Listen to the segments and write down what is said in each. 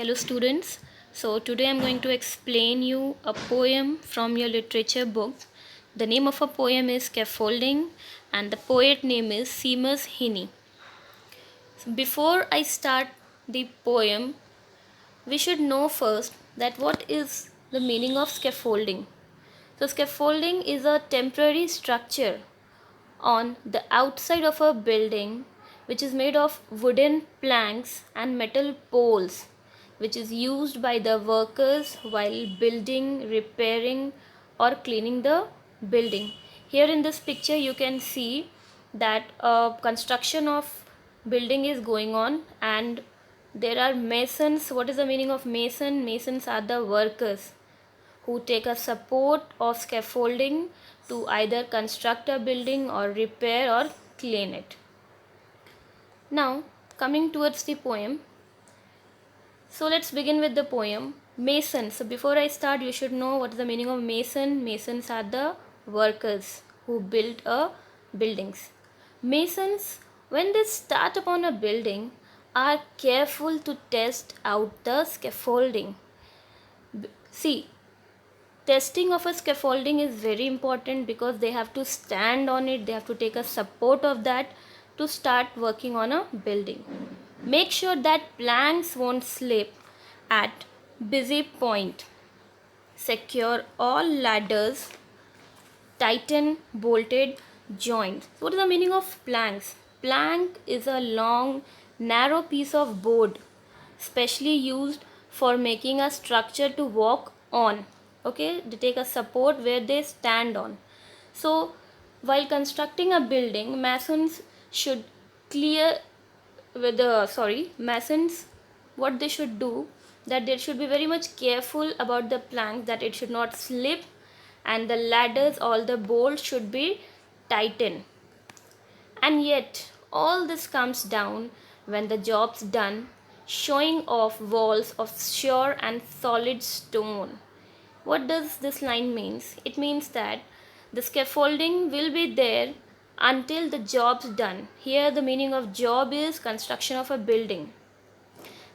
Hello students. So today I'm going to explain you a poem from your literature book. The name of a poem is Scaffolding and the poet name is Seamus Heaney. So before I start the poem, we should know first that what is the meaning of scaffolding. So scaffolding is a temporary structure on the outside of a building which is made of wooden planks and metal poles, which is used by the workers while building, repairing or cleaning the building. Here in this picture you can see that a construction of building is going on and there are masons. What is the meaning of mason? Masons are the workers who take a support of scaffolding to either construct a building or repair or clean it. Now, coming towards the poem. So let's begin with the poem. Mason. So before I start, you should know what is the meaning of mason. Masons are the workers who build buildings. Masons, when they start upon a building, are careful to test out the scaffolding. See, testing of a scaffolding is very important because they have to stand on it, they have to take a support of that to start working on a building. Make sure that planks won't slip at busy point. Secure all ladders, tighten bolted joints. So what is the meaning of planks? Plank is a long narrow piece of board specially used for making a structure to walk on. Okay, they take a support where they stand on. So while constructing a building, masons should clear with the masons, what they should do, that they should be very much careful about the planks, that it should not slip, and the ladders, all the bolts should be tightened. And yet all this comes down when the job's done, showing off walls of sure and solid stone. What does this line means? It means that the scaffolding will be there until the job's done. Here the meaning of job is construction of a building.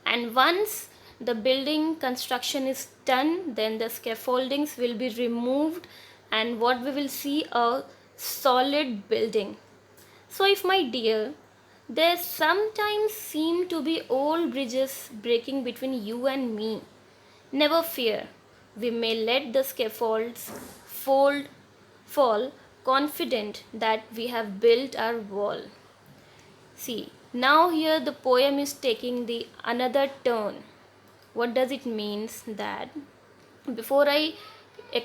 And once the building construction is done, then the scaffoldings will be removed and what we will see, a solid building. So if my dear, there sometimes seem to be old bridges breaking between you and me, never fear, we may let the scaffolds fall, confident that we have built our wall. See, now here the poem is taking the another turn. What does it means? That before I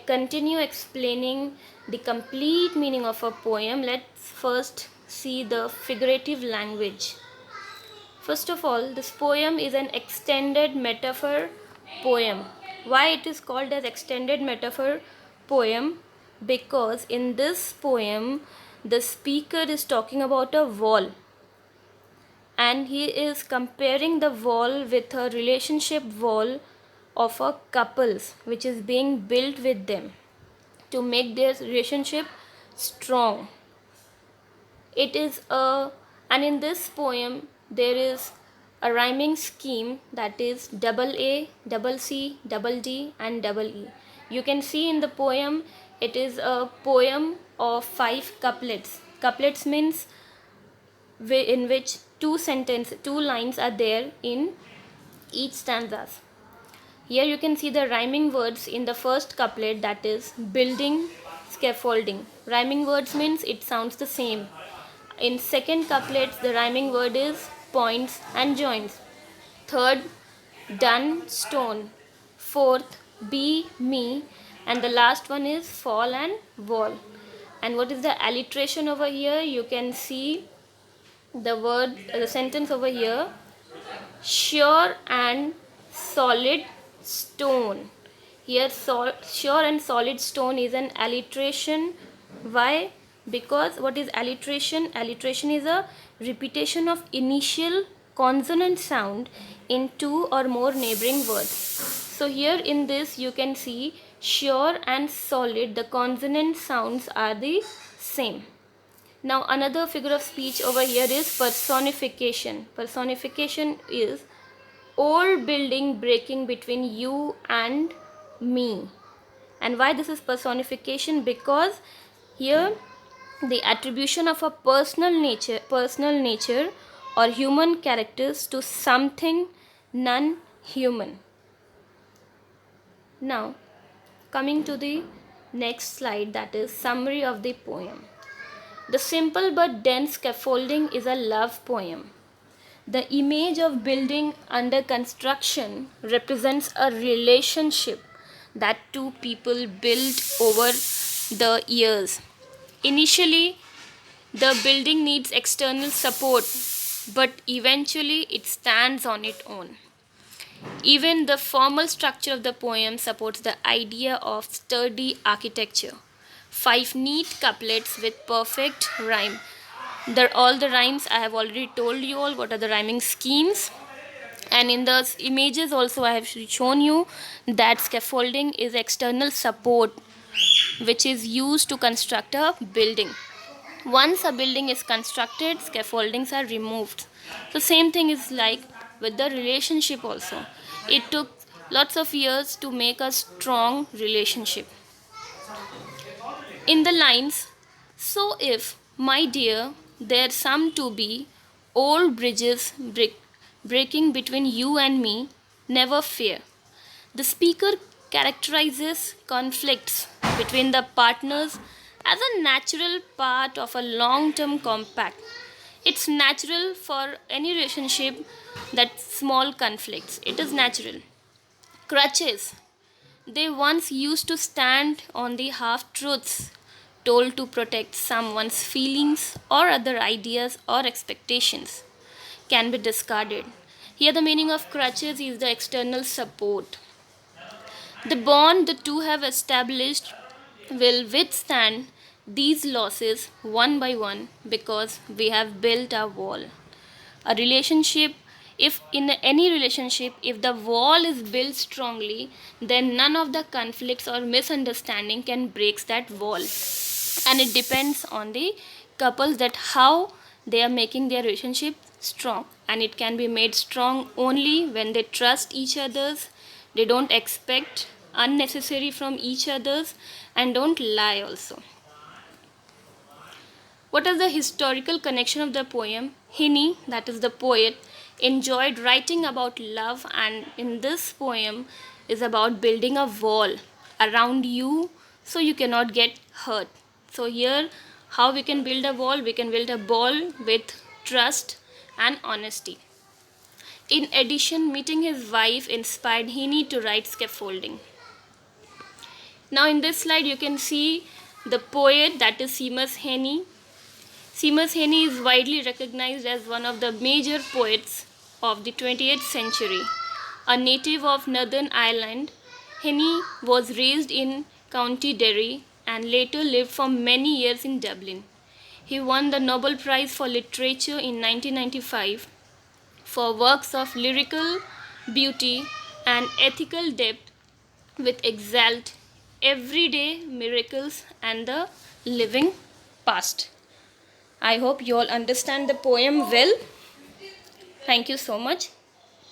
continue explaining the complete meaning of a poem, let's first see the figurative language. First of all, this poem is an extended metaphor poem. Why it is called as extended metaphor poem? Because in this poem the speaker is talking about a wall and he is comparing the wall with a relationship wall of a couples which is being built with them to make their relationship strong. It is a, and in this poem there is a rhyming scheme, that is double A, double C, double D and double E. You can see in the poem it is a poem of 5 couplets. Couplets means in which two lines are there in each stanzas. Here you can see the rhyming words in the first couplet, that is building, scaffolding. Rhyming words means it sounds the same. In second couplet the rhyming word is points and joints. Third, done, stone. Fourth, be, me. And the last one is fall and wall. And what is the alliteration over here? You can see the sentence over here, sure and solid stone. Here sure and solid stone is an alliteration. Why? Because what is alliteration? Alliteration is a repetition of initial consonant sound in two or more neighboring words. So here in this you can see sure and solid, the consonant sounds are the same. Now another figure of speech over here is personification. Personification is old building breaking between you and me. And why this is personification? Because here the attribution of a personal nature or human characters to something non-human. Now coming to the next slide, that is summary of the poem. The simple but dense scaffolding is a love poem. The image of building under construction represents a relationship that two people build over the years. Initially, the building needs external support, but eventually it stands on its own. Even the formal structure of the poem supports the idea of sturdy architecture. 5 neat couplets with perfect rhyme. All the rhymes I have already told you all what are the rhyming schemes. And in the images also I have shown you that scaffolding is external support which is used to construct a building. Once a building is constructed, scaffoldings are removed. So same thing is like with the relationship also. It took lots of years to make a strong relationship. In the lines, so if, my dear, there some to be old bridges breaking between you and me, never fear. The speaker characterizes conflicts between the partners as a natural part of a long term compact. It's natural for any relationship that small conflicts. It is natural. Crutches. They once used to stand on the half truths told to protect someone's feelings or other ideas or expectations can be discarded. Here, the meaning of crutches is the external support. The bond the two have established will withstand these losses one by one because we have built a wall. A relationship, if in any relationship, if the wall is built strongly, then none of the conflicts or misunderstanding can break that wall. And it depends on the couples that how they are making their relationship strong, and it can be made strong only when they trust each others, they don't expect unnecessary from each others, and don't lie also. What is the historical connection of the poem? Heine, that is the poet, enjoyed writing about love, and in this poem is about building a wall around you so you cannot get hurt. So here how we can build a wall? We can build a wall with trust and honesty. In addition, meeting his wife inspired Heine to write scaffolding. Now in this slide you can see the poet, that is Seamus Heaney. Seamus Heaney is widely recognized as one of the major poets of the 20th century. A native of Northern Ireland, Heaney was raised in County Derry and later lived for many years in Dublin. He won the Nobel Prize for Literature in 1995 for works of lyrical beauty and ethical depth with exalt everyday miracles and the living past. I hope you all understand the poem well. Thank you so much.